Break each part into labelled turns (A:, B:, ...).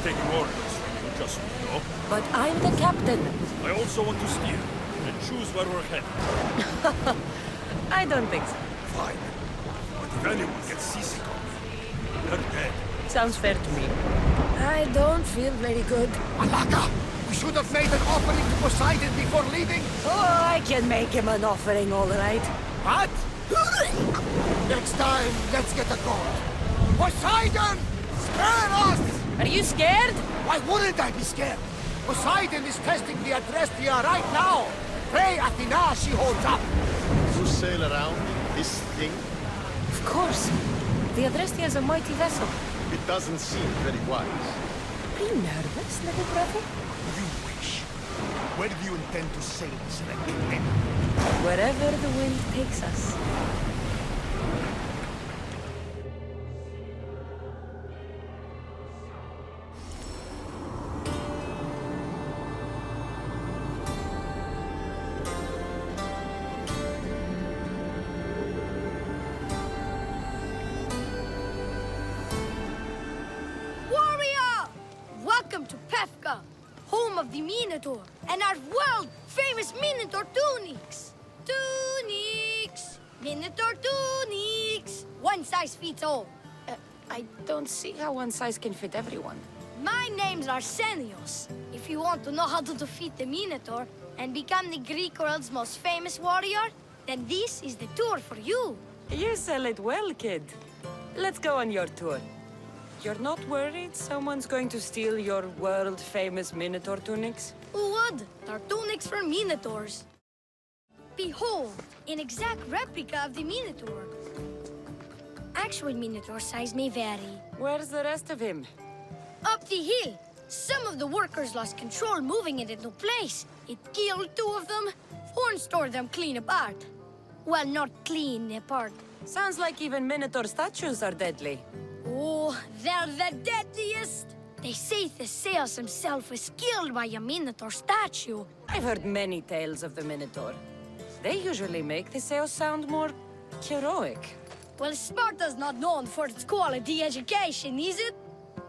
A: taking orders from you, just so you know.
B: But I'm the captain.
A: I also want to steer and choose where we're headed.
B: I don't think so.
A: Fine. But if anyone gets seasick on me, they're dead.
B: Sounds fair to me. I don't feel very good.
C: Alaka! We should have made an offering to Poseidon before leaving!
B: Oh, I can make him an offering, all right.
C: What? Next time, let's get a goal. Poseidon! Spare us!
B: Are you scared?
C: Why wouldn't I be scared? Poseidon is testing the Adrestia right now. Pray Athena she holds up.
D: You sail around in this thing?
B: Of course. The Adrestia is a mighty vessel.
D: It doesn't seem very wise.
B: Are you nervous, little brother?
C: You wish. Where do you intend to sail this wreck, then?
B: Wherever the wind takes us.
E: Welcome to Pefka, home of the Minotaur, and our world-famous Minotaur tunics! Tunics! Minotaur tunics! One size fits all.
B: I don't see how one size can fit everyone.
E: My name's Arsenios. If you want to know how to defeat the Minotaur and become the Greek world's most famous warrior, then this is the tour for you.
B: You sell it well, kid. Let's go on your tour. You're not worried someone's going to steal your world-famous Minotaur tunics?
E: Who would? They're tunics for Minotaurs. Behold, an exact replica of the Minotaur. Actual Minotaur size may vary.
B: Where's the rest of him?
E: Up the hill. Some of the workers lost control moving it into place. It killed two of them, or stored them clean apart. Well, not clean apart.
B: Sounds like even Minotaur statues are deadly.
E: Oh, they're the deadliest! They say Theseus himself was killed by a Minotaur statue.
B: I've heard many tales of the Minotaur. They usually make Theseus sound more heroic.
E: Well, Sparta's not known for its quality education, is it?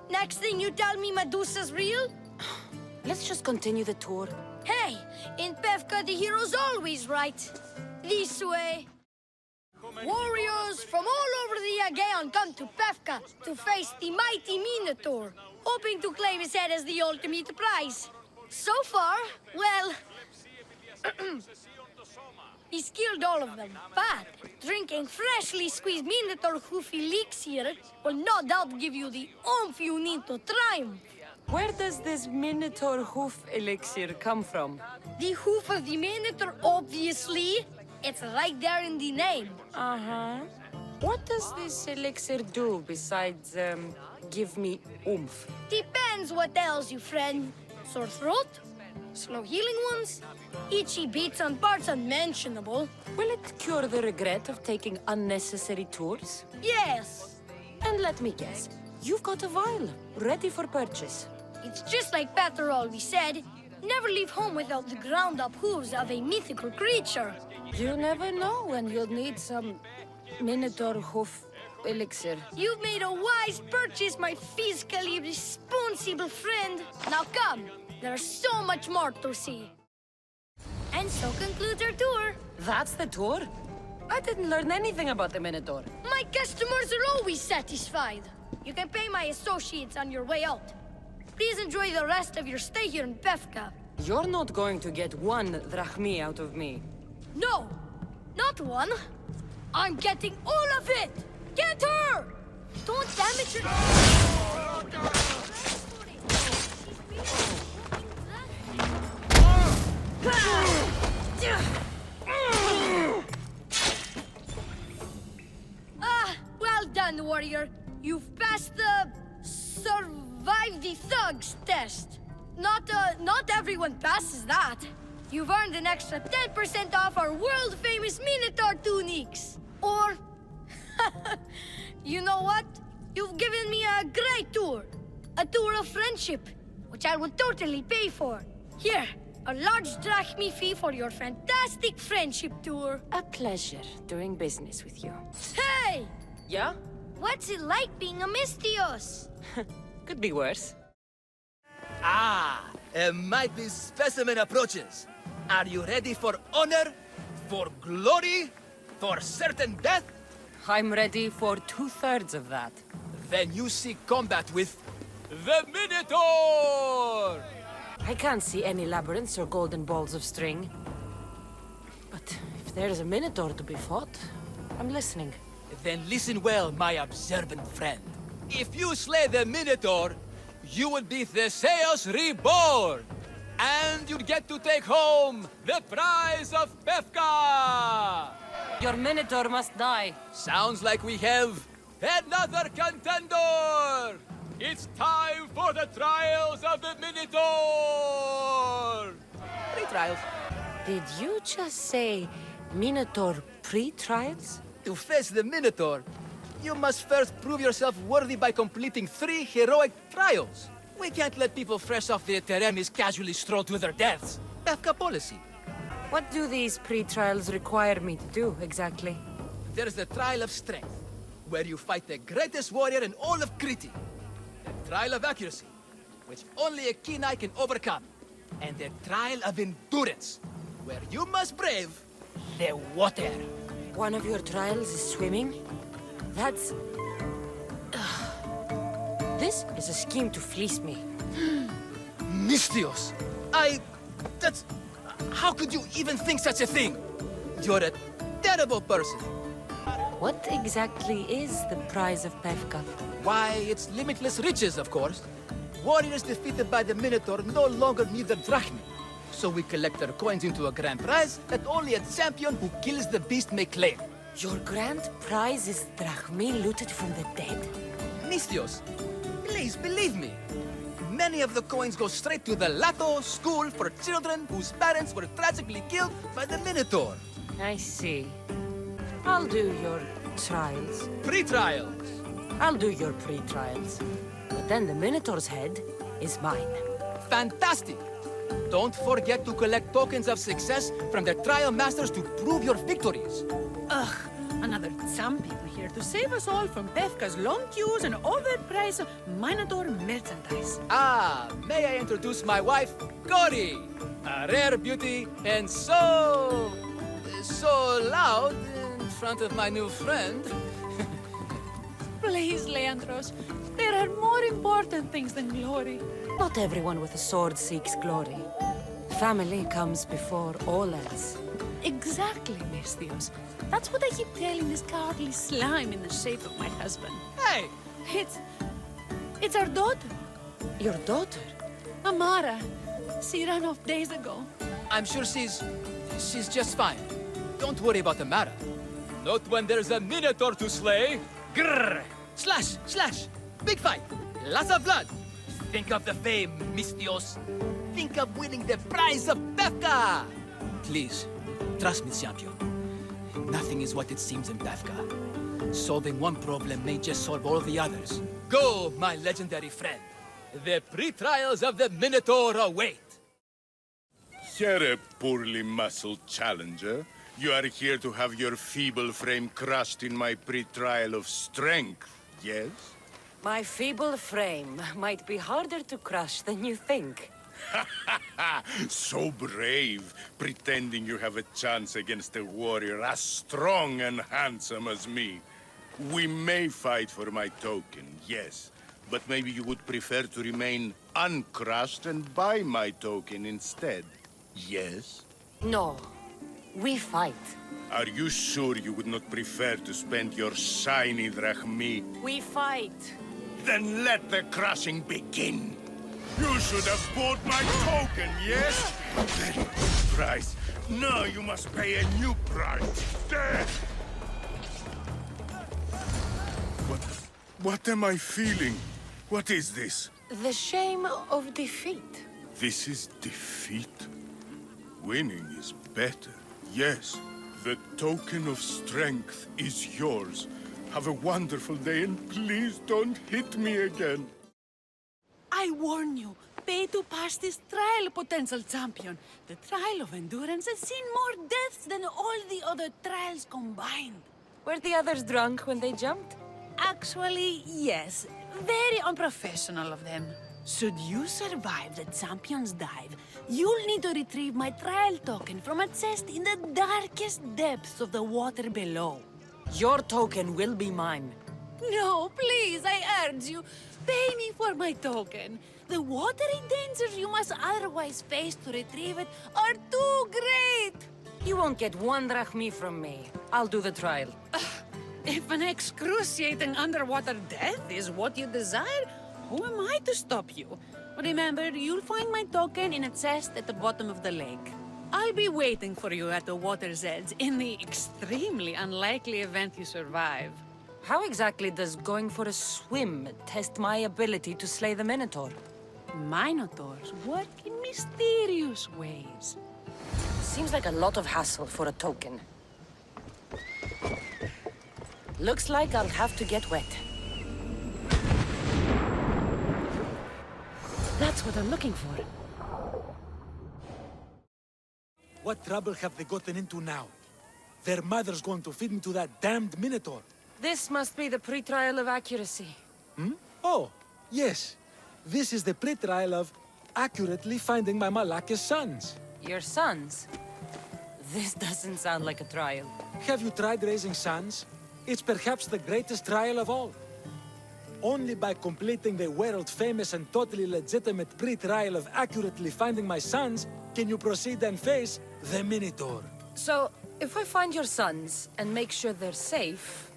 E: Next thing you tell me Medusa's real?
B: Let's just continue the tour.
E: Hey, in Pefka the hero's always right. This way. Warriors from all over the Aegean come to Pefka to face the mighty Minotaur, hoping to claim his head as the ultimate prize. So far, well, he's killed all of them, but drinking freshly squeezed Minotaur hoof elixir will no doubt give you the oomph you need to triumph.
B: Where does this Minotaur hoof elixir come from?
E: The hoof of the Minotaur, obviously. It's right there in the name.
B: Uh-huh. What does this elixir do besides, give me oomph?
E: Depends what ails you, friend. Sore throat? Slow healing wounds? Itchy bits on parts unmentionable?
B: Will it cure the regret of taking unnecessary tours?
E: Yes.
B: And let me guess, you've got a vial, ready for purchase.
E: It's just like Peter always said, never leave home without the ground-up hooves of a mythical creature.
B: You never know when you'll need some Minotaur hoof elixir.
E: You've made a wise purchase, my fiscally responsible friend. Now come, there's so much more to see. And so concludes our tour.
B: That's the tour? I didn't learn anything about the Minotaur.
E: My customers are always satisfied. You can pay my associates on your way out. Please enjoy the rest of your stay here in Pefka.
B: You're not going to get one drachmi out of me.
E: No, not one. I'm getting all of it! Get her! Don't damage her... Well done, warrior. You've passed the... survive the thugs test. Not everyone passes that. You've earned an extra 10% off our world-famous Minotaur tunics. Or... you know what? You've given me a great tour. A tour of friendship, which I will totally pay for. Here, a large drachmi fee for your fantastic friendship tour.
B: A pleasure doing business with you.
E: Hey!
B: Yeah?
E: What's it like being a Mystios?
B: Could be worse.
F: A mighty specimen approaches. Are you ready for honor? For glory? For certain death?
B: I'm ready for 2/3 of that.
F: Then you seek combat with the Minotaur!
B: I can't see any labyrinths or golden balls of string. But if there's a Minotaur to be fought, I'm listening.
F: Then listen well, my observant friend. If you slay the Minotaur, you would be Theseus reborn! And you'd get to take home the prize of Pefka!
B: Your Minotaur must die.
F: Sounds like we have another contender! It's time for the trials of the Minotaur! Pre-trials.
B: Did you just say Minotaur pre-trials?
F: To face the Minotaur, you must first prove yourself worthy by completing 3 heroic trials. We can't let people fresh off the Teremis casually stroll to their deaths. Pefka policy.
B: What do these pre-trials require me to do, exactly?
F: There's the Trial of Strength, where you fight the greatest warrior in all of Crete. The Trial of Accuracy, which only a keen eye can overcome. And the Trial of Endurance, where you must brave the water.
B: One of your trials is swimming? That's... This is a scheme to fleece me.
F: Mystios! That's... How could you even think such a thing? You're a terrible person.
B: What exactly is the prize of Pefka?
F: Why, it's limitless riches, of course. Warriors defeated by the Minotaur no longer need their drachmi. So we collect their coins into a grand prize that only a champion who kills the beast may claim.
B: Your grand prize is drachmi looted from the dead?
F: Mystios, please believe me. Many of the coins go straight to the Lato School for children whose parents were tragically killed by the Minotaur.
B: I see. I'll do your trials.
F: Pre-trials.
B: I'll do your pre-trials. But then the Minotaur's head is mine.
F: Fantastic! Don't forget to collect tokens of success from the trial masters to prove your victories.
G: Ugh, another champion here to save us all from Pefka's long queues and overpriced Minotaur merchandise.
F: May I introduce my wife, Cory? A rare beauty and so loud in front of my new friend.
G: Please, Leandros, there are more important things than glory.
B: Not everyone with a sword seeks glory. Family comes before all else.
G: Exactly, Mystios. That's what I keep telling this cowardly slime in the shape of my husband.
F: Hey!
G: It's our daughter,
B: Your daughter?
G: Amara. She ran off days ago.
F: I'm sure she's just fine. Don't worry about Amara. Not when there's a Minotaur to slay. Grrr! Slash! Slash! Big fight! Lots of blood! Think of the fame, Mystios. Think of winning the prize of Pefka! Please, trust me, champion. Nothing is what it seems in Pefka. Solving one problem may just solve all the others. Go, my legendary friend. The pre-trials of the Minotaur await.
H: Here, a poorly muscled challenger. You are here to have your feeble frame crushed in my pre-trial of strength, yes?
B: My feeble frame might be harder to crush than you think.
H: So brave, pretending you have a chance against a warrior as strong and handsome as me. We may fight for my token, yes, but maybe you would prefer to remain uncrushed and buy my token instead, yes?
B: No. We fight.
H: Are you sure you would not prefer to spend your shiny drachmi?
B: We fight.
H: Then let the crushing begin. You should have bought my token, yes? Then price. Now you must pay a new price. There. What am I feeling? What is this?
B: The shame of defeat.
H: This is defeat? Winning is better. Yes, the token of strength is yours. Have a wonderful day and please don't hit me again.
G: I warn you, pay to pass this trial, potential champion. The trial of endurance has seen more deaths than all the other trials combined.
B: Were the others drunk when they jumped?
G: Actually, yes. Very unprofessional of them. Should you survive the Champion's Dive, you'll need to retrieve my trial token from a chest in the darkest depths of the water below.
B: Your token will be mine.
G: No, please, I urge you. Pay me for my token. The watery dangers you must otherwise face to retrieve it are too great.
B: You won't get 1 drachmi from me. I'll do the trial.
G: If an excruciating underwater death is what you desire, who am I to stop you? Remember, you'll find my token in a chest at the bottom of the lake. I'll be waiting for you at the water's edge in the extremely unlikely event you survive.
B: How exactly does going for a swim test my ability to slay the Minotaur?
G: Minotaurs work in mysterious ways.
B: Seems like a lot of hassle for a token. Looks like I'll have to get wet. That's what I'm looking for.
A: What trouble have they gotten into now? Their mother's going to feed me to that damned Minotaur.
B: This must be the pre-trial of accuracy.
A: Oh, yes. This is the pre-trial of accurately finding my Malaka's sons.
B: Your sons? This doesn't sound like a trial.
A: Have you tried raising sons? It's perhaps the greatest trial of all. Only by completing the world-famous and totally legitimate pre-trial of accurately finding my sons can you proceed and face the Minotaur.
B: So, if I find your sons and make sure they're safe,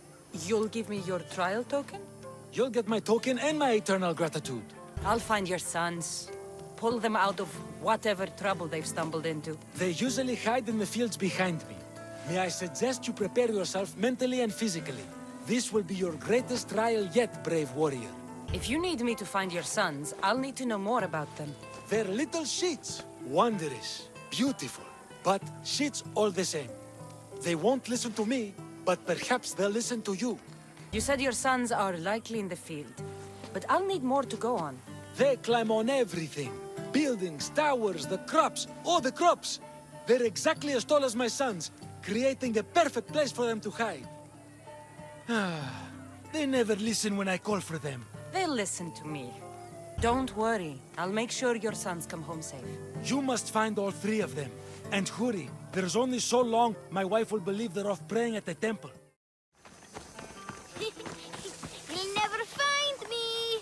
B: you'll give me your trial token?
A: You'll get my token and my eternal gratitude.
B: I'll find your sons. Pull them out of whatever trouble they've stumbled into.
A: They usually hide in the fields behind me. May I suggest you prepare yourself mentally and physically. This will be your greatest trial yet, brave warrior.
B: If you need me to find your sons, I'll need to know more about them.
A: They're little shits. Wondrous, beautiful, but shits all the same. They won't listen to me, but perhaps they'll listen to you.
B: You said your sons are likely in the field, but I'll need more to go on.
A: They climb on everything. Buildings, towers, the crops, all the crops. They're exactly as tall as my sons, creating a perfect place for them to hide. They never listen when I call for them.
B: They'll listen to me. Don't worry, I'll make sure your sons come home safe.
A: You must find all 3 of them. And hurry, there's only so long my wife will believe they're off praying at the temple.
E: You'll never find me.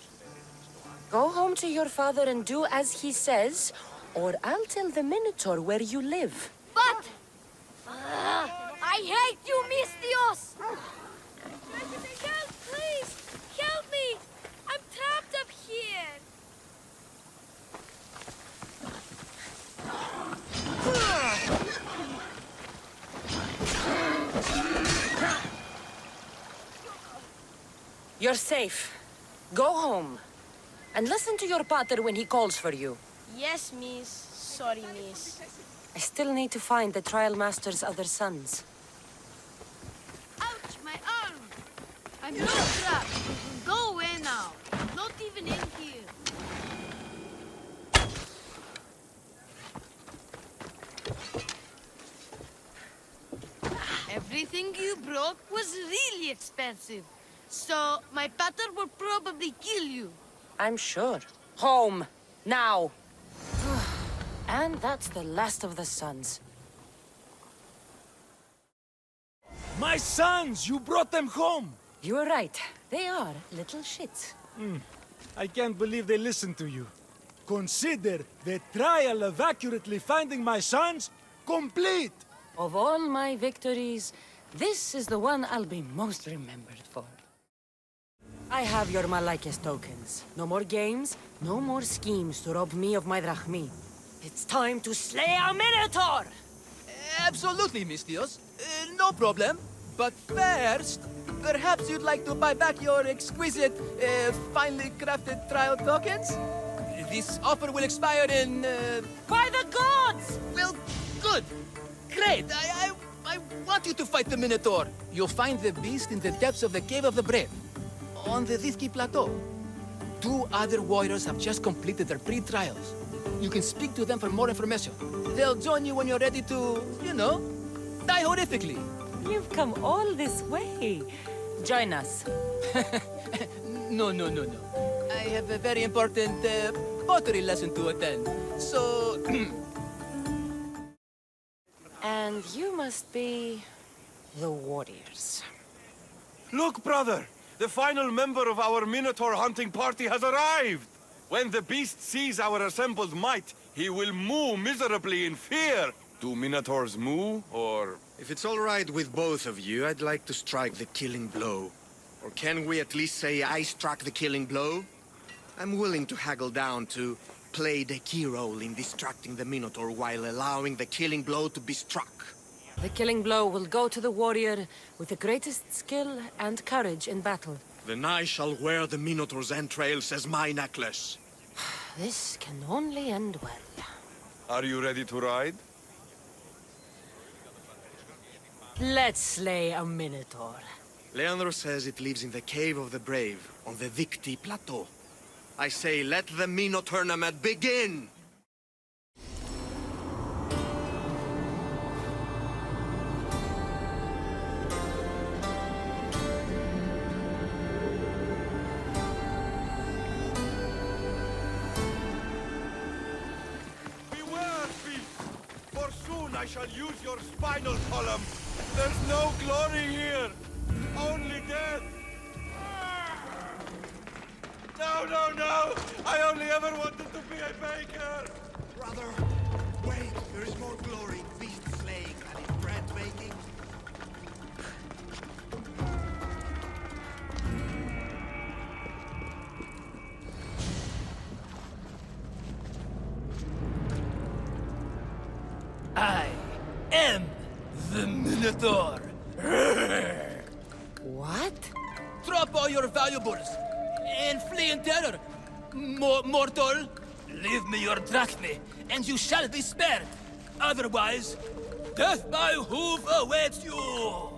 B: Go home to your father and do as he says, or I'll tell the Minotaur where you live.
E: But I hate you, Mistios. Help, please! Help me! I'm trapped up here!
B: You're safe. Go home. And listen to your pater when he calls for you.
E: Yes, miss. Sorry, miss.
B: I still need to find the trial master's other sons.
E: Ouch, my arm! I'm not trapped. You can go away now. I'm not even in here. Everything you broke was really expensive. So, my pater will probably kill you.
B: I'm sure. Home. Now. And that's the last of the sons.
A: My sons! You brought them home!
B: You were right. They are little shits.
A: I can't believe they listened to you. Consider the trial of accurately finding my sons complete!
B: Of all my victories, this is the one I'll be most remembered for. I have your Malaikis tokens. No more games, no more schemes to rob me of my drachmi. It's time to slay a Minotaur!
F: Absolutely, Mistios. No problem. But first, perhaps you'd like to buy back your exquisite, finely crafted trial tokens? This offer will expire in,
B: By the gods!
F: Well, good. Great. I want you to fight the Minotaur. You'll find the beast in the depths of the Cave of the Brave, on the Thithki Plateau. 2 other warriors have just completed their pre-trials. You can speak to them for more information. They'll join you when you're ready to, you know, die horrifically.
B: You've come all this way. Join us.
F: No. have a very important pottery lesson to attend. So...
B: And you must be the warriors.
I: Look, brother! The final member of our Minotaur hunting party has arrived! When the beast sees our assembled might, he will moo miserably in fear. Do Minotaurs moo, or...
C: If it's all right with both of you, I'd like to strike the killing blow. Or can we at least say I struck the killing blow? I'm willing to haggle down to play the key role in distracting the Minotaur while allowing the killing blow to be struck.
B: The killing blow will go to the warrior with the greatest skill and courage in battle.
C: Then I shall wear the Minotaur's entrails as my necklace.
B: This can only end well.
I: Are you ready to ride?
B: Let's slay a minotaur.
C: Leandro says it lives in the Cave of the Brave, on the Victi Plateau. I say, let the Mino tournament begin!
I: Beware, beast! For soon I shall use your spinal column. There's no glory here! Only death! No, no, no! I only ever wanted to be a baker!
C: Brother, wait, there is more glory in beast slaying than in bread making.
F: I am the Minotaur.
B: What?
F: Drop all your valuables and flee in terror. Mortal, leave me your drachme, and you shall be spared. Otherwise, death by hoof awaits you.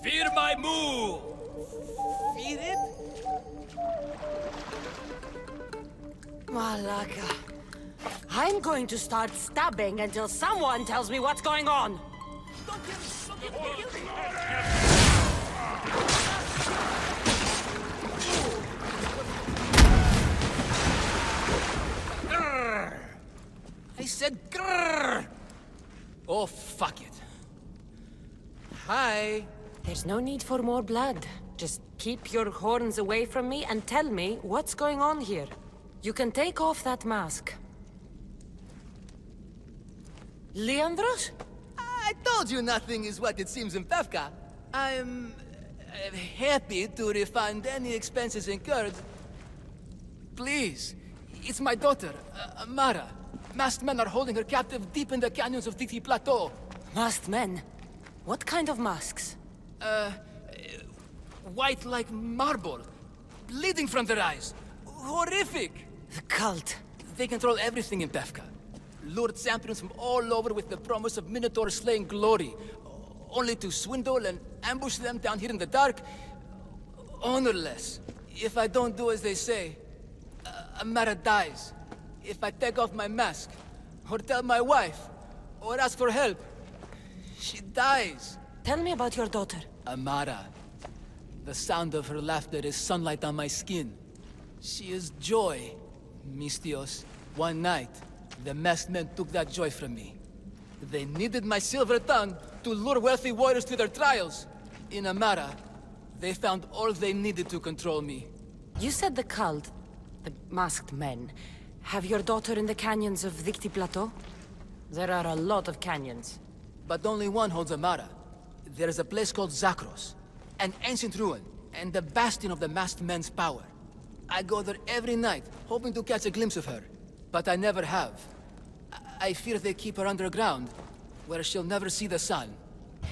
F: Fear my moo. Fear it?
B: Malaka. I'm going to start stabbing until someone tells me what's going on.
F: I said grrr. Oh, fuck it. Hi.
B: There's no need for more blood. Just keep your horns away from me and tell me what's going on here. You can take off that mask. Leandros?
F: I told you nothing is what it seems in Pevka. I'm happy to refund any expenses incurred. Please, it's my daughter, Amara. Masked men are holding her captive deep in the canyons of Victi Plateau.
B: Masked men? What kind of masks?
F: White like marble, bleeding from their eyes. Horrific!
B: The cult.
F: They control everything in Pevka. Lured champions from all over with the promise of Minotaur slaying glory, only to swindle and ambush them down here in the dark. Honorless. If I don't do as they say, Amara dies. If I take off my mask, or tell my wife, or ask for help, she dies.
B: Tell me about your daughter.
F: Amara. The sound of her laughter is sunlight on my skin. She is joy, Mistios. One night, the masked men took that joy from me. They needed my silver tongue to lure wealthy warriors to their trials. In Amara, they found all they needed to control me.
B: You said the cult, the masked men, have your daughter in the canyons of Victi Plateau? There are a lot of canyons.
F: But only one holds Amara. There is a place called Zakros, an ancient ruin, and the bastion of the masked men's power. I go there every night, hoping to catch a glimpse of her. But I never have. I fear they keep her underground, where she'll never see the sun.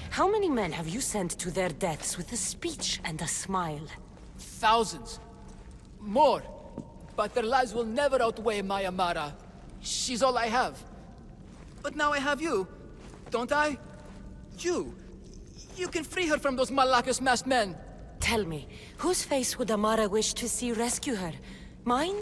B: How many men have you sent to their deaths with a speech and a smile?
F: Thousands. More. But their lives will never outweigh my Amara. She's all I have. But now I have you, don't I? You can free her from those Malakas masked men.
B: Tell me, whose face would Amara wish to see rescue her? Mine?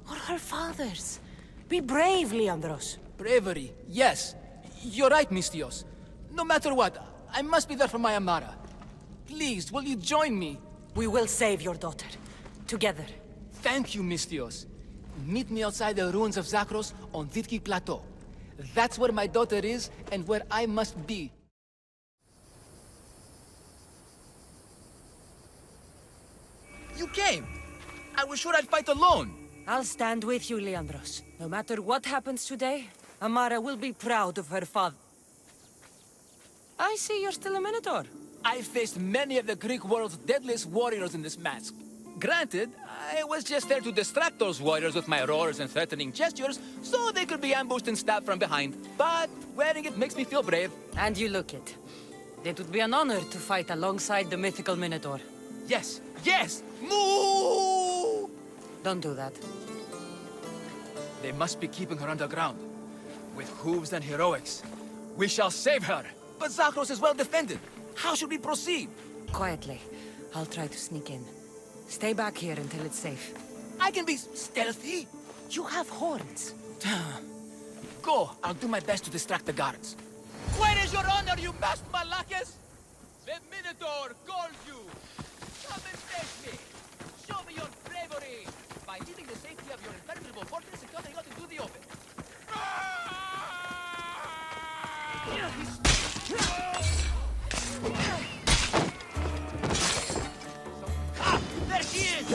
B: Or her father's? Be brave, Leandros.
F: Bravery, yes. You're right, Mistios. No matter what, I must be there for my Amara. Please, will you join me?
B: We will save your daughter. Together.
F: Thank you, Mistios. Meet me outside the ruins of Zakros on Vitki Plateau. That's where my daughter is, and where I must be. You came! I was sure I'd fight alone!
B: I'll stand with you, Leandros. No matter what happens today, Amara will be proud of her father. I see you're still a Minotaur.
F: I faced many of the Greek world's deadliest warriors in this mask. Granted, I was just there to distract those warriors with my roars and threatening gestures, so they could be ambushed and stabbed from behind. But wearing it makes me feel brave.
B: And you look it. It would be an honor to fight alongside the mythical Minotaur.
F: Yes, yes! Moo!
B: Don't do that.
F: They must be keeping her underground. With hooves and heroics. We shall save her! But Zakros is well defended. How should we proceed?
B: Quietly. I'll try to sneak in. Stay back here until it's safe.
F: I can be stealthy.
B: You have horns.
F: Go, I'll do my best to distract the guards. Where is your honor, you masked Malakis? The Minotaur calls you. Come and face me. Show me your bravery by leaving the safety of your impenetrable fortress and coming out into the open. There she is!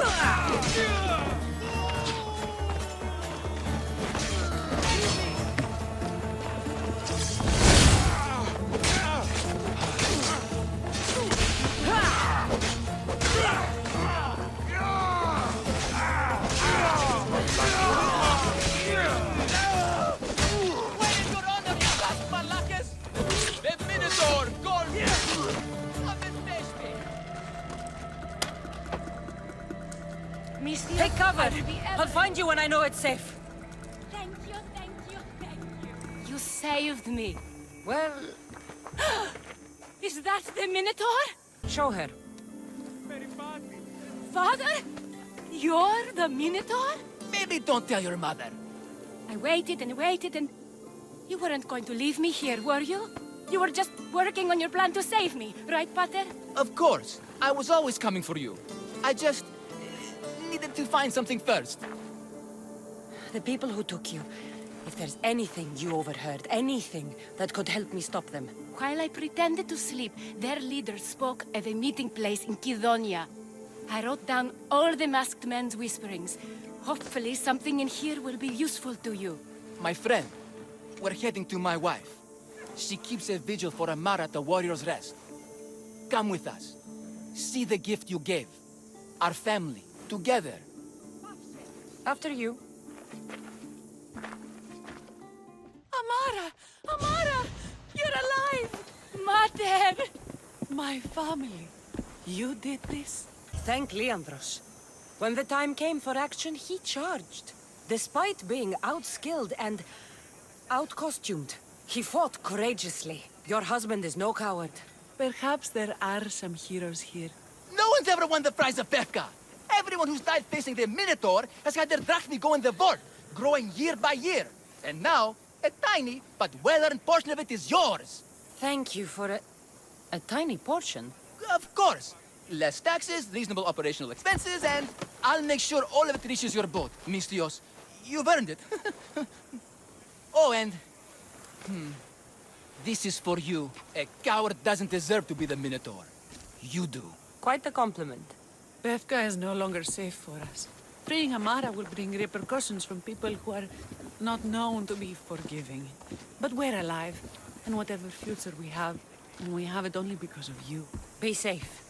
B: Take cover! I'll find you when I know it's safe.
E: Thank you, thank you, thank you. You saved me.
B: Well,
E: Is that the Minotaur?
B: show her.
E: Father? You're the Minotaur?
F: Maybe don't tell your mother.
E: I waited and waited and... You weren't going to leave me here, were you? You were just working on your plan to save me, right, Pater?
F: Of course. I was always coming for you. I just... needed to find something first.
B: The people who took you. If there's anything you overheard, anything that could help me stop them.
E: While I pretended to sleep, their leader spoke of a meeting place in Kidonia. I wrote down all the masked men's whisperings. Hopefully something in here will be useful to you.
F: My friend, we're heading to my wife. She keeps a vigil for Amara at the Warrior's Rest. Come with us. See the gift you gave. Our family, together.
B: After you.
E: Amara! Amara! You're alive! Mater!
G: My family. You did this?
B: Thank Leandros. When the time came for action, he charged. Despite being outskilled and out-costumed, he fought courageously. Your husband is no coward.
G: Perhaps there are some heroes here.
F: No one's ever won the prize of Pefka. Everyone who's died facing the Minotaur has had their drachmi go in the vault, growing year by year. And now, a tiny but well-earned portion of it is yours.
B: Thank you for a tiny portion.
F: Of course. Less taxes, reasonable operational expenses, and I'll make sure all of it reaches your boat, Mistios. You've earned it. Oh, and... This is for you. A coward doesn't deserve to be the Minotaur. You do.
B: Quite a compliment.
G: Pefka is no longer safe for us. Freeing Amara will bring repercussions from people who are not known to be forgiving. But we're alive, and whatever future we have it only because of you.
B: Be safe.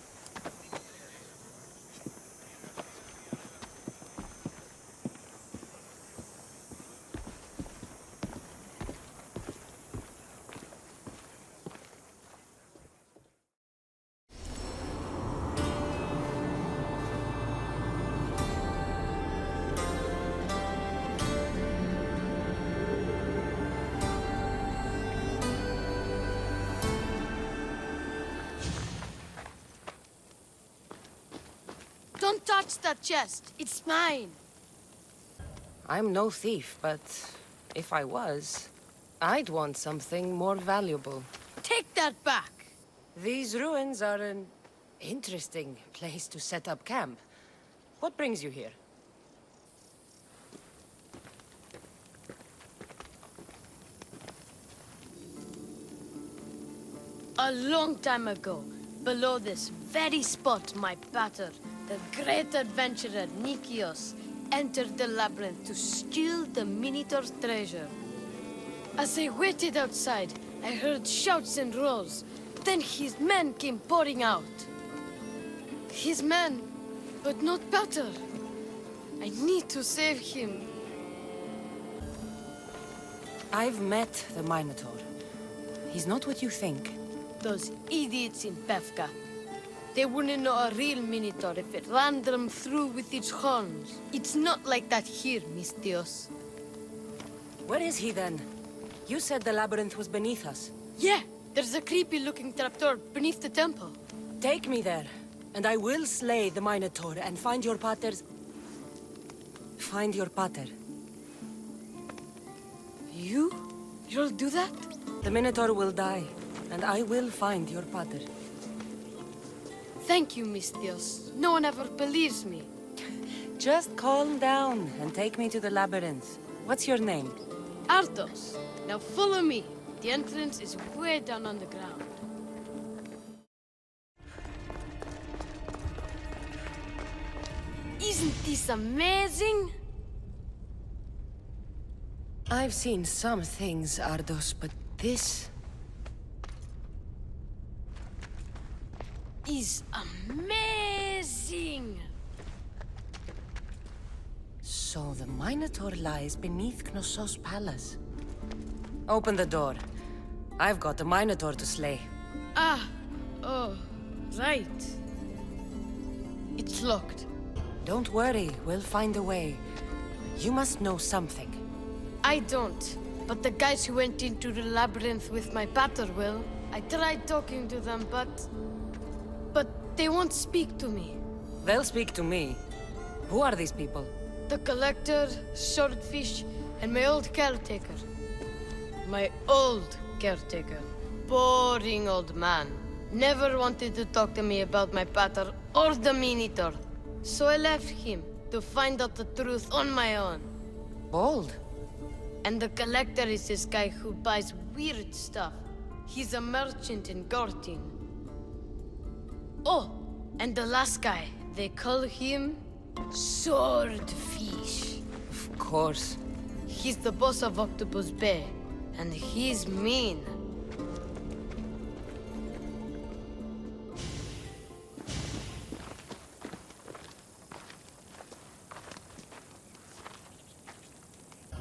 E: Don't touch that chest. It's mine.
B: I'm no thief, but if I was, I'd want something more valuable.
E: Take that back.
B: These ruins are an Interesting place to set up camp. What brings you here?
E: A long time ago, below this very spot, my pater, the great adventurer Nikios, entered the labyrinth to steal the Minotaur's treasure. As I waited outside, I heard shouts and roars. Then his men came pouring out. His men, but not pater. I need to save him.
B: I've met the Minotaur. He's not what you think.
E: Those idiots in Pefka. They wouldn't know a real Minotaur if it ran them through with its horns. It's not like that here, Mistios.
B: Where is he then? You said the labyrinth was beneath us.
E: Yeah, there's a creepy-looking trapdoor beneath the temple.
B: Take me there, and I will slay the Minotaur and find your pater's... Find your pater.
E: You'll do that?
B: The Minotaur will die, and I will find your pater.
E: Thank you, Mistios. No one ever believes me.
B: Just calm down and take me to the labyrinth. What's your name?
E: Artos. Now follow me. The entrance is way down on the ground. Isn't this amazing?
B: I've seen some things, Ardos, but this...
E: is amazing!
B: So the Minotaur lies beneath Knossos' palace. Open the door. I've got a Minotaur to slay.
E: Oh, right. It's locked.
B: Don't worry, we'll find a way. You must know something.
E: I don't, but the guys who went into the labyrinth with my pater will. I tried talking to them, but they won't speak to me.
B: They'll speak to me. Who are these people?
E: The collector, swordfish, and my old caretaker. My old caretaker. Boring old man. Never wanted to talk to me about my pater or the Minotaur. So I left him to find out the truth on my own.
B: Bold.
E: And the collector is this guy who buys weird stuff. He's a merchant in Gortin. Oh, and the last guy, they call him Swordfish.
B: Of course.
E: He's the boss of Octopus Bay, and he's mean.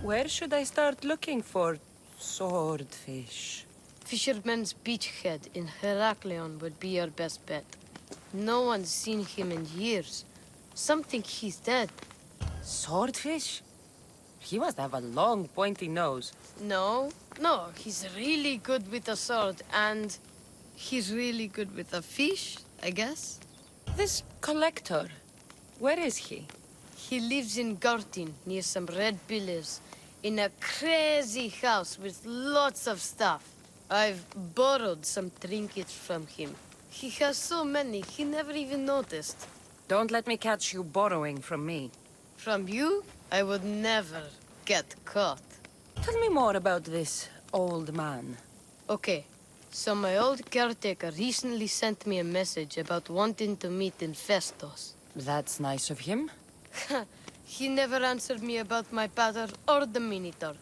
B: Where should I start looking for swordfish?
E: Fisherman's Beachhead in Heraklion would be your best bet. No one's seen him in years. Some think he's dead.
B: Swordfish? He must have a long, pointy nose.
E: No, he's really good with a sword, and he's really good with a fish, I guess.
B: This collector, where is he?
E: He lives in Gortin, near some red pillars, in a crazy house with lots of stuff. I've borrowed some trinkets from him. He has so many, he never even noticed.
B: Don't let me catch you borrowing from me.
E: From you, I would never get caught.
B: Tell me more about this old man.
E: Okay, so my old caretaker recently sent me a message about wanting to meet in Festos.
B: That's nice of him.
E: He never answered me about my pater or the Minotaur.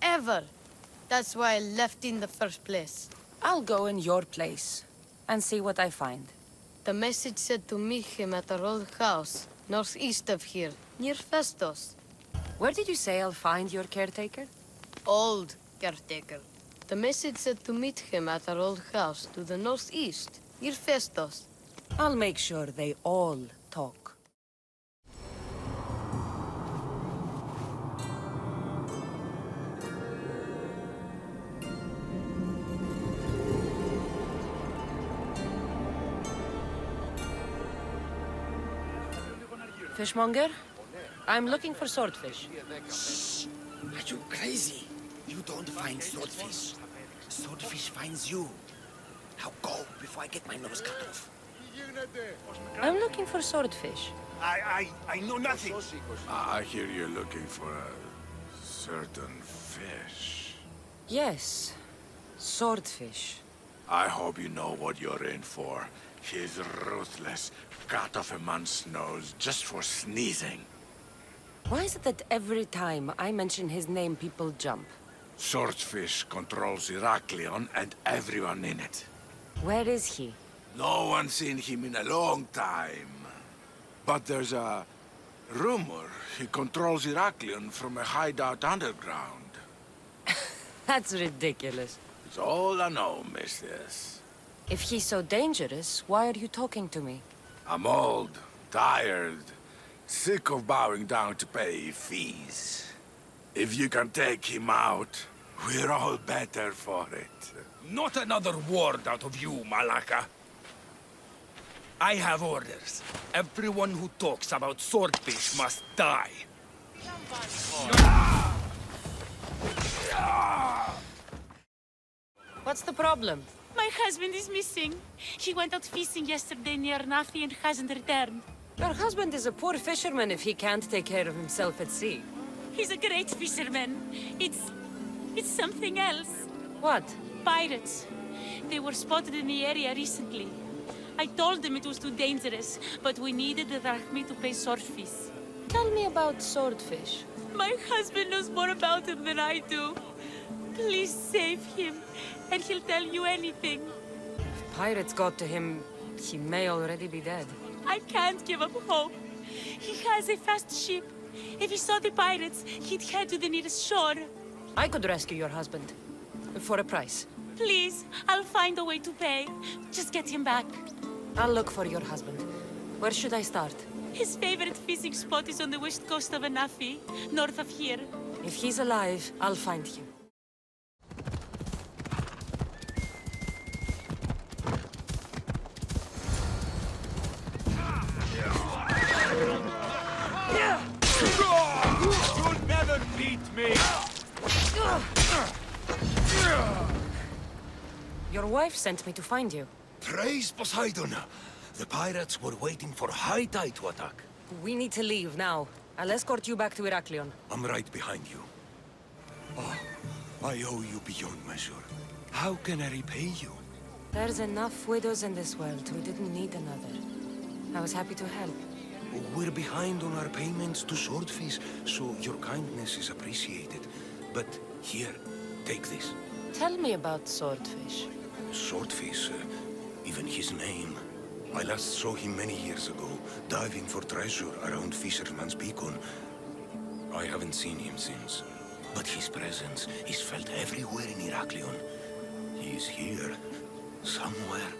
E: Ever. That's why I left in the first place.
B: I'll go in your place and see what I find.
E: The message said to meet him at our old house, northeast of here, near Festos.
B: Where did you say I'll find your caretaker?
E: Old caretaker. The message said to meet him at our old house to the northeast, near Festos.
B: I'll make sure they all talk. Fishmonger? I'm looking for swordfish.
C: Shh! Are you crazy? You don't find swordfish. Swordfish finds you. Now go before I get my nose cut off.
B: I'm looking for swordfish.
D: I know nothing.
H: I hear you're looking for a certain fish.
B: Yes, swordfish.
H: I hope you know what you're in for. He's ruthless. Cut off a man's nose just for sneezing.
B: Why is it that every time I mention his name, people jump?
H: Swordfish controls Heraklion and everyone in it.
B: Where is he?
H: No one's seen him in a long time. But there's a rumor he controls Heraklion from a hideout underground.
B: That's ridiculous.
H: It's all I know, mistress.
B: If he's so dangerous, why are you talking to me?
H: I'm old, tired, sick of bowing down to pay fees. If you can take him out, we're all better for it.
J: Not another word out of you, Malaka. I have orders. Everyone who talks about swordfish must die.
B: What's the problem?
K: My husband is missing. He went out fishing yesterday near Nafi and hasn't returned.
B: Your husband is a poor fisherman if he can't take care of himself at sea.
K: He's a great fisherman. It's something else.
B: What?
K: Pirates. They were spotted in the area recently. I told them it was too dangerous, but we needed the drachmi to pay swordfish.
B: Tell me about swordfish.
K: My husband knows more about him than I do. Please save him, and he'll tell you anything.
B: If pirates got to him, he may already be dead.
K: I can't give up hope. He has a fast ship. If he saw the pirates, he'd head to the nearest shore.
B: I could rescue your husband. For a price.
K: Please, I'll find a way to pay. Just get him back.
B: I'll look for your husband. Where should I start?
K: His favorite fishing spot is on the west coast of Anafi, north of here.
B: If he's alive, I'll find him.
J: You'll never beat me!
B: Your wife sent me to find you.
J: Praise Poseidon! The pirates were waiting for high tide to attack.
B: We need to leave now. I'll escort you back to Heraklion.
J: I'm right behind you. Oh, I owe you beyond measure. How can I repay you?
B: There's enough widows in this world. We didn't need another. I was happy to help.
J: We're behind on our payments to Swordfish, so your kindness is appreciated. But here, take this.
B: Tell me about Swordfish.
J: Swordfish, even his name. I last saw him many years ago, diving for treasure around Fisherman's Beacon. I haven't seen him since. But his presence is felt everywhere in Heraklion. He is here, somewhere.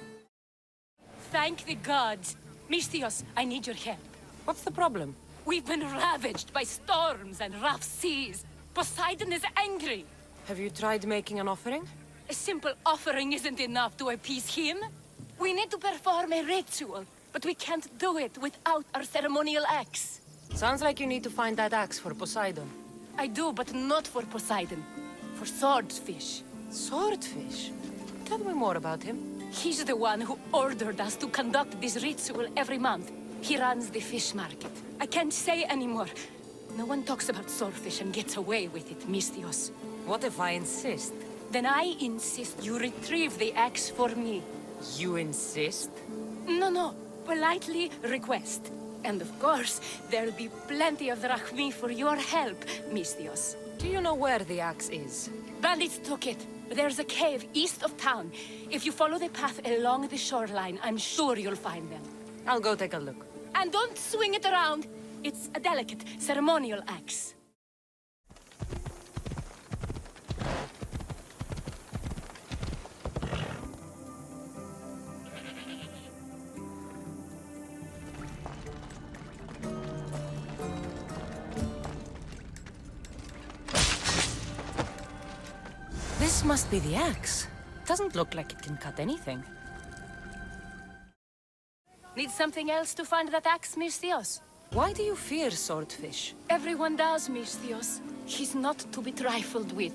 K: Thank the gods. Misthios, I need your help.
B: What's the problem?
K: We've been ravaged by storms and rough seas. Poseidon is angry.
B: Have you tried making an offering?
K: A simple offering isn't enough to appease him. We need to perform a ritual, but we can't do it without our ceremonial axe.
B: Sounds like you need to find that axe for Poseidon.
K: I do, but not for Poseidon. For Swordfish.
B: Swordfish? Tell me more about him.
K: He's the one who ordered us to conduct this ritual every month. He runs the fish market. I can't say anymore. No one talks about swordfish and gets away with it, Misthios.
B: What if I insist?
K: Then I insist you retrieve the axe for me.
B: You insist?
K: No. Politely request. And of course, there'll be plenty of drachmi for your help, Misthios.
B: Do you know where the axe is?
K: Bandits took it. There's a cave east of town. If you follow the path along the shoreline, I'm sure you'll find them.
B: I'll go take a look.
K: And don't swing it around. It's a delicate, ceremonial axe.
B: This must be the axe. Doesn't look like it can cut anything.
K: Need something else to find that axe, Misthios?
B: Why do you fear Swordfish?
K: Everyone does, Misthios. He's not to be trifled with.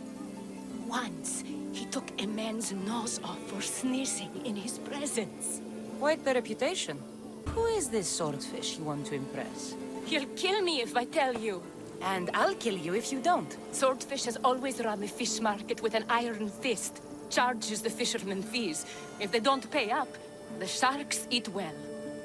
K: Once, he took a man's nose off for sneezing in his presence.
B: Quite the reputation. Who is this swordfish you want to impress?
K: He'll kill me if I tell you.
B: And I'll kill you if you don't.
K: Swordfish has always run the fish market with an iron fist. Charges the fishermen fees. If they don't pay up, the sharks eat well.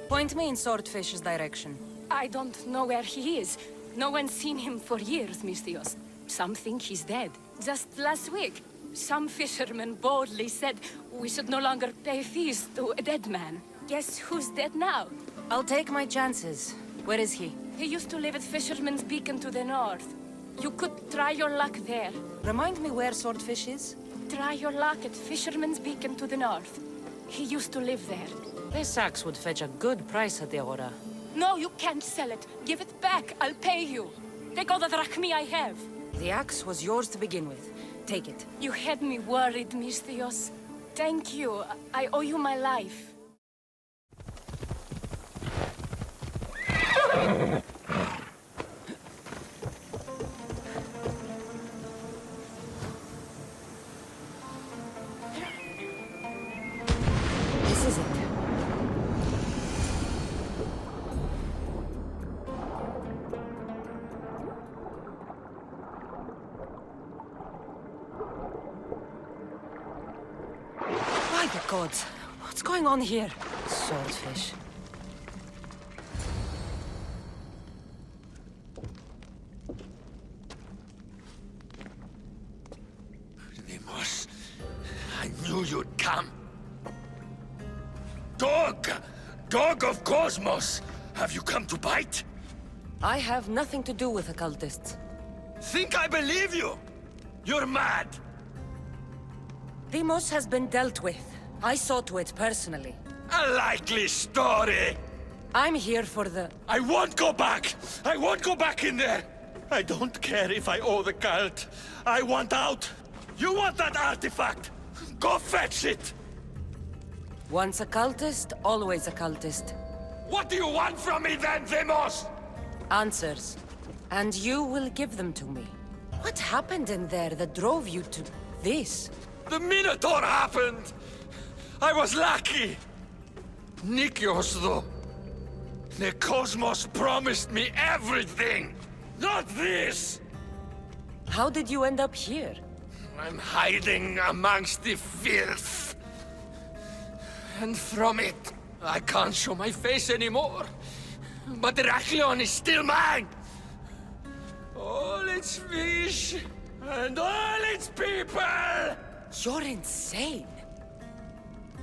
B: Point me in Swordfish's direction.
K: I don't know where he is. No one's seen him for years, Mistios. Some think he's dead. Just last week, some fishermen boldly said we should no longer pay fees to a dead man. Guess who's dead now?
B: I'll take my chances. Where is he?
K: He used to live at Fisherman's Beacon to the north. You could try your luck there.
B: Remind me where Swordfish is?
K: Try your luck at Fisherman's Beacon to the north. He used to live there.
B: This axe would fetch a good price at the Aura.
K: No, you can't sell it. Give it back. I'll pay you. Take all the drachmi I have.
B: The axe was yours to begin with. Take it.
K: You had me worried, Mistios. Thank you. I owe you my life.
B: This is it. By the gods! What's going on here? Swordfish.
H: Deimos, I knew you'd come. Dog! Dog of Cosmos! Have you come to bite?
B: I have nothing to do with occultists.
H: Think I believe you? You're mad!
B: Deimos has been dealt with. I saw to it personally.
H: A likely story!
B: I'm here for the...
H: I won't go back! I won't go back in there! I don't care if I owe the cult. I want out! You want that artifact? Go fetch it!
B: Once a cultist, always a cultist.
H: What do you want from me then, Deimos?
B: Answers. And you will give them to me. What happened in there that drove you to this?
H: The Minotaur happened! I was lucky! Nikios, though. The Cosmos promised me everything! Not this!
B: How did you end up here?
H: I'm hiding amongst the filth. And from it, I can't show my face anymore. But Heraklion is still mine! All its fish, and all its people!
B: You're insane.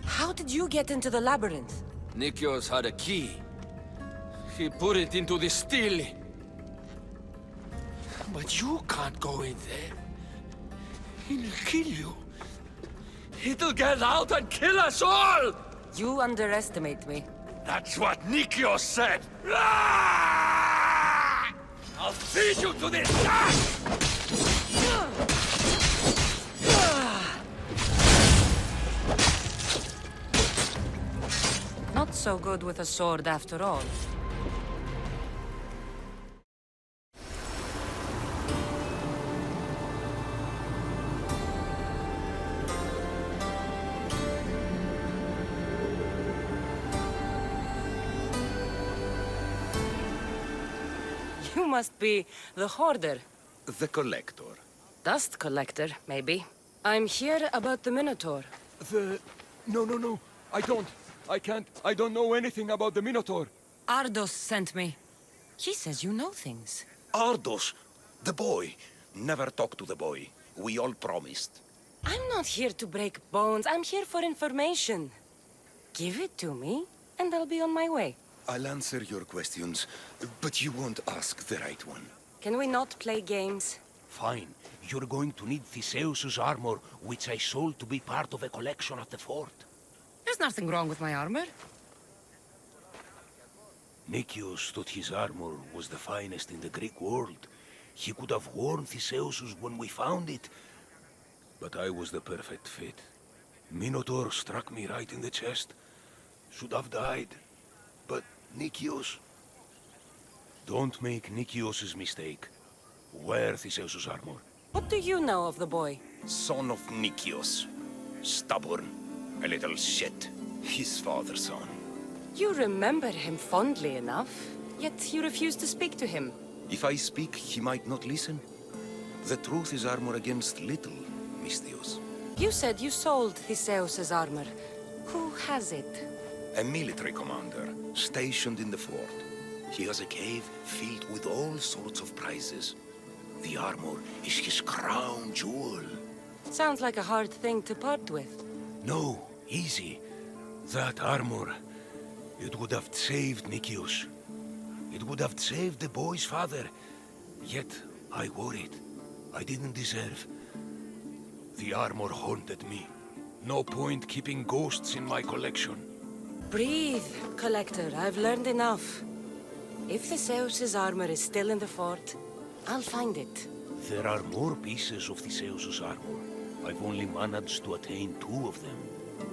B: How did you get into the labyrinth?
H: Nikios had a key. He put it into the stele. But you can't go in there. He'll kill you. It'll get out and kill us all!
B: You underestimate me.
H: That's what Nikios said! Ah! I'll feed you to this!
B: Not so good with a sword after all. You must be the hoarder.
J: The collector.
B: Dust collector, maybe. I'm here about the Minotaur.
I: No. I can't. I don't know anything about the Minotaur.
B: Ardos sent me. He says you know things.
J: Ardos, the boy. Never talk to the boy. We all promised.
B: I'm not here to break bones. I'm here for information. Give it to me, and I'll be on my way.
J: I'll answer your questions, but you won't ask the right one.
B: Can we not play games?
L: Fine. You're going to need Theseus's armor, which I sold to be part of a collection at the fort.
B: There's nothing wrong with my armor.
L: Nikios thought his armor was the finest in the Greek world. He could have worn Theseus's when we found it. But I was the perfect fit. Minotaur struck me right in the chest. Should have died. But Nikios... Don't make Nikios's mistake. Wear Theseus's armor.
B: What do you know of the boy?
J: Son of Nikios. Stubborn. A little shit. His father's son.
B: You remember him fondly enough, yet you refuse to speak to him.
J: If I speak, he might not listen. The truth is armor against little, Misthios.
B: You said you sold Theseus's armor. Who has it?
J: A military commander, stationed in the fort. He has a cave filled with all sorts of prizes. The armor is his crown jewel.
B: Sounds like a hard thing to part with.
L: No, easy. That armor, it would have saved Nikios. It would have saved the boy's father. Yet, I wore it. I didn't deserve. The armor haunted me. No point keeping ghosts in my collection.
B: Breathe, Collector. I've learned enough. If Theseus's armor is still in the fort, I'll find it.
L: There are more pieces of Theseus's armor. I've only managed to attain 2 of them.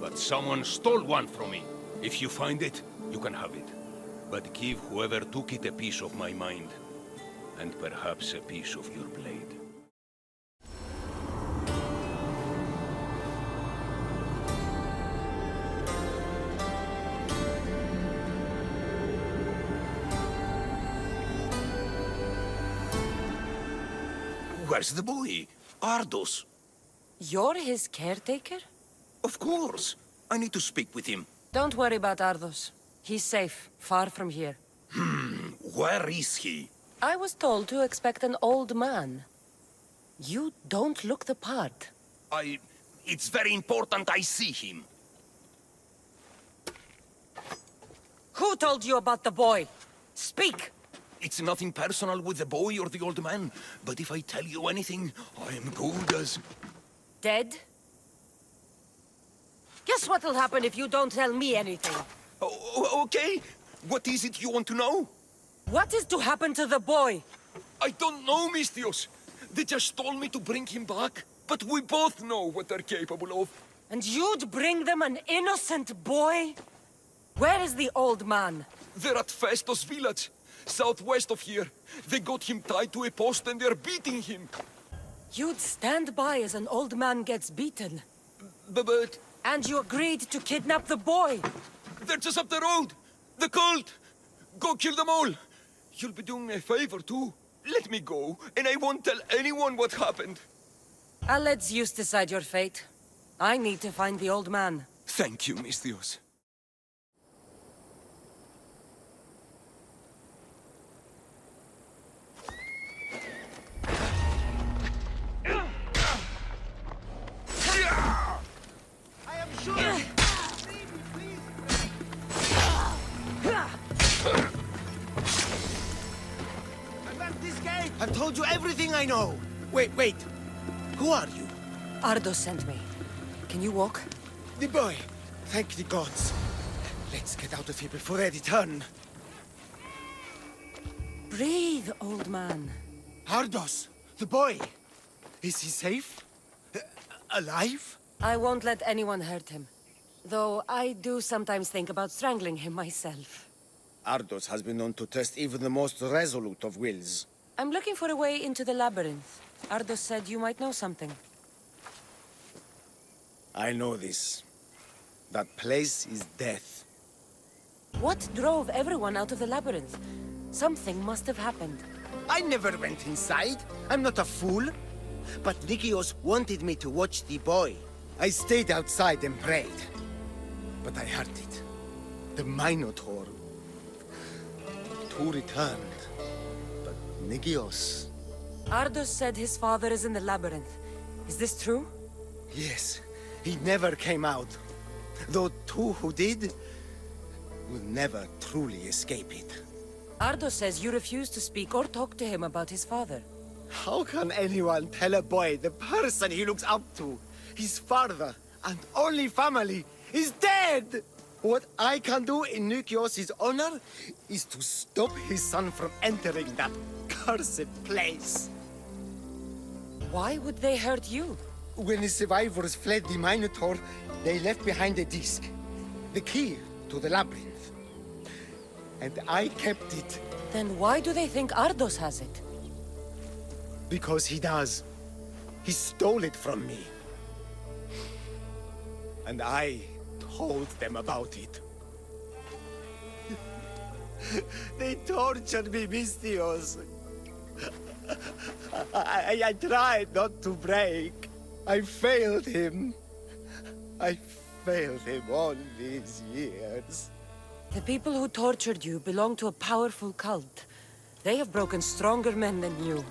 L: But someone stole one from me. If you find it, you can have it. But give whoever took it a piece of my mind. And perhaps a piece of your blade.
J: Where's the boy? Ardos.
B: You're his caretaker?
J: Of course. I need to speak with him.
B: Don't worry about Ardos. He's safe, far from here.
J: Where is he?
B: I was told to expect an old man. You don't look the part.
J: It's very important I see him.
B: Who told you about the boy? Speak!
J: It's nothing personal with the boy or the old man, but if I tell you anything, I am good as...
B: Dead? Guess what'll happen if you don't tell me anything?
J: Okay. What is it you want to know?
B: What is to happen to the boy?
J: I don't know, Misthios. They just told me to bring him back. But we both know what they're capable of.
B: And you'd bring them an innocent boy? Where is the old man?
J: They're at Festos village, southwest of here. They got him tied to a post and they're beating him.
B: You'd stand by as an old man gets beaten.
J: But...
B: And you agreed to kidnap the boy.
J: They're just up the road. The cult. Go kill them all. You'll be doing me a favor, too. Let me go, and I won't tell anyone what happened.
B: I'll let Zeus decide your fate. I need to find the old man.
J: Thank you, Misthios.
C: I've told you everything I know. Wait. Who are you?
B: Ardos sent me. Can you walk?
C: The boy. Thank the gods. Let's get out of here before they return.
B: Breathe, old man.
C: Ardos, the boy. Is he safe? Alive?
B: I won't let anyone hurt him. Though I do sometimes think about strangling him myself.
C: Ardos has been known to test even the most resolute of wills.
B: I'm looking for a way into the labyrinth. Ardos said you might know something.
C: I know this. That place is death.
B: What drove everyone out of the labyrinth? Something must have happened.
C: I never went inside. I'm not a fool. But Nikios wanted me to watch the boy. I stayed outside and prayed. But I heard it. The Minotaur. Two returned. But Nikios...
B: Ardos said his father is in the labyrinth. Is this true?
C: Yes. He never came out. Though two who did... will never truly escape it.
B: Ardos says you refuse to speak or talk to him about his father.
C: How can anyone tell a boy the person he looks up to, his father and only family, is dead? What I can do in Nikios' honor is to stop his son from entering that cursed place.
B: Why would they hurt you?
C: When the survivors fled the Minotaur, they left behind a disc, the key to the labyrinth. And I kept it.
B: Then why do they think Ardos has it?
C: Because he does. He stole it from me. And I told them about it. They tortured me, Mistios. I tried not to break. I failed him. I failed him all these years.
B: The people who tortured you belong to a powerful cult. They have broken stronger men than you.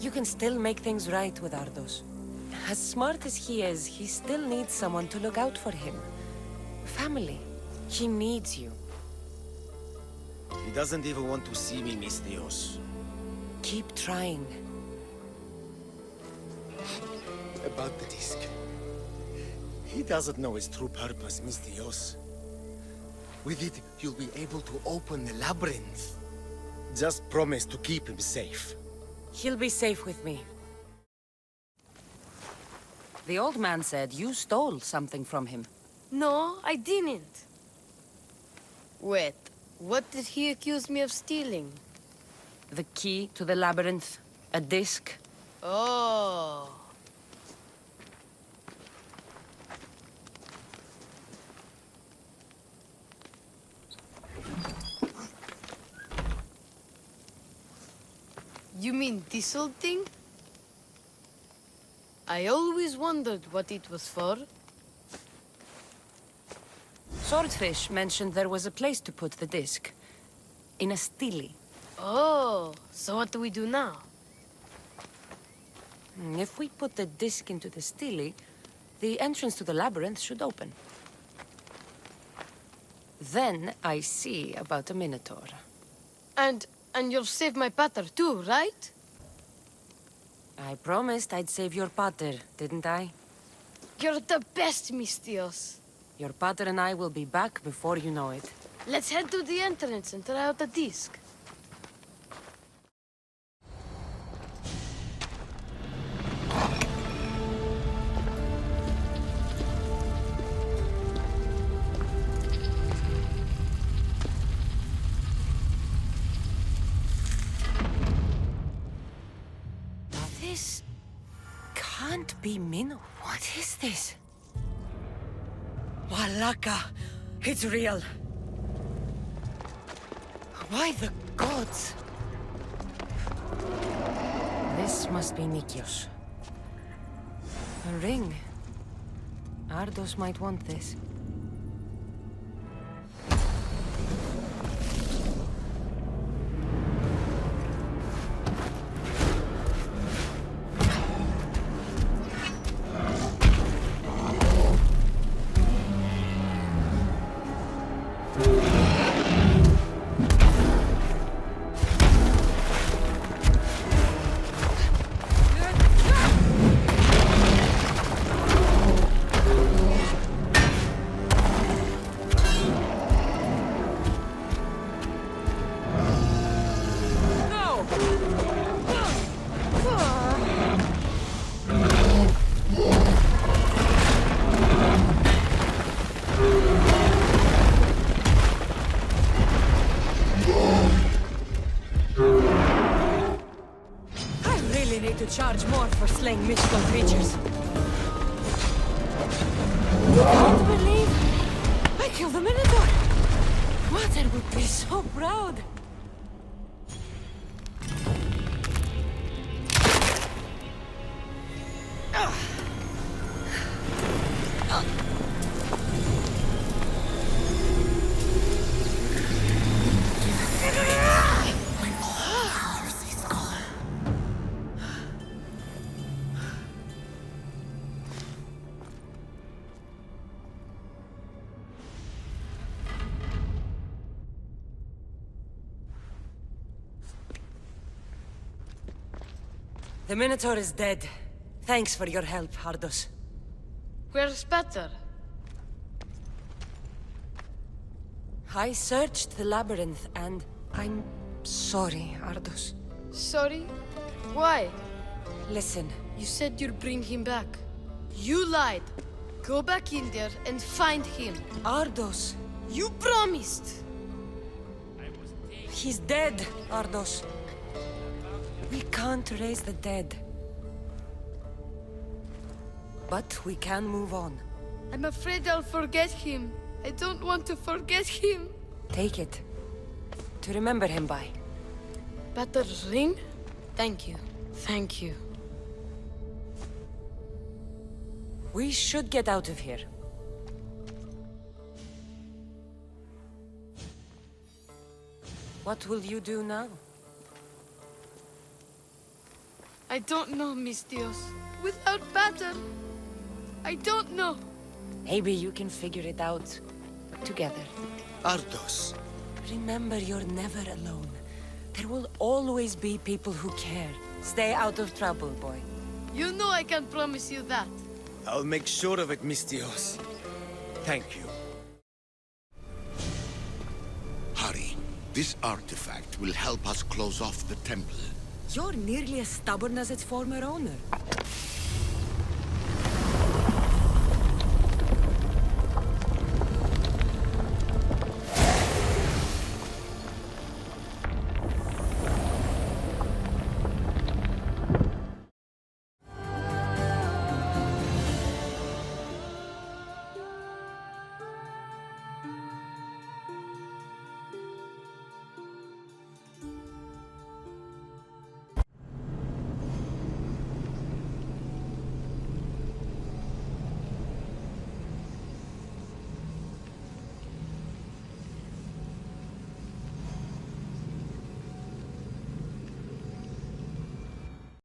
B: You can still make things right with Ardos. As smart as he is, he still needs someone to look out for him. Family. He needs you.
C: He doesn't even want to see me, Mistios.
B: Keep trying.
C: About the disc. He doesn't know his true purpose, Mistios. With it, you'll be able to open the labyrinth. Just promise to keep him safe.
B: He'll be safe with me. The old man said you stole something from him.
E: No, I didn't. Wait, what did he accuse me of stealing?
B: The key to the labyrinth. A disc.
E: Oh. You mean this old thing? I always wondered what it was for.
B: Swordfish mentioned there was a place to put the disc. In a stele.
E: Oh, so what do we do now?
B: If we put the disc into the stele, the entrance to the labyrinth should open. Then I see about a minotaur.
E: And you'll save my pater too, right?
B: I promised I'd save your pater, didn't I?
E: You're the best, Mistios.
B: Your pater and I will be back before you know it.
E: Let's head to the entrance and try out the disc.
B: This can't be Minnow. What is this? Walaka! It's real! Why the gods? This must be Nikios. A ring. Ardos might want this. Charge more for slaying mystical creatures. Can't believe I killed the Minotaur. Mother would be so proud. The Minotaur is dead. Thanks for your help, Ardos.
E: Where's Peter?
B: I searched the labyrinth and I'm sorry, Ardos.
E: Sorry? Why?
B: Listen.
E: You said you'd bring him back. You lied. Go back in there and find him.
B: Ardos.
E: You promised!
B: He's dead, Ardos. We can't raise the dead. But we can move on.
E: I'm afraid I'll forget him. I don't want to forget him.
B: Take it. to remember him by.
E: Better ring? Thank you. Thank you.
B: We should get out of here. What will you do now?
E: I don't know, Mistios. Without Pater, I don't know.
B: Maybe you can figure it out. Together.
C: Ardos.
B: Remember, you're never alone. There will always be people who care. Stay out of trouble, boy.
E: You know I can promise you that.
C: I'll make sure of it, Mistios. Thank you.
M: Hurry. This artifact will help us close off the temple.
B: You're nearly as stubborn as its former owner.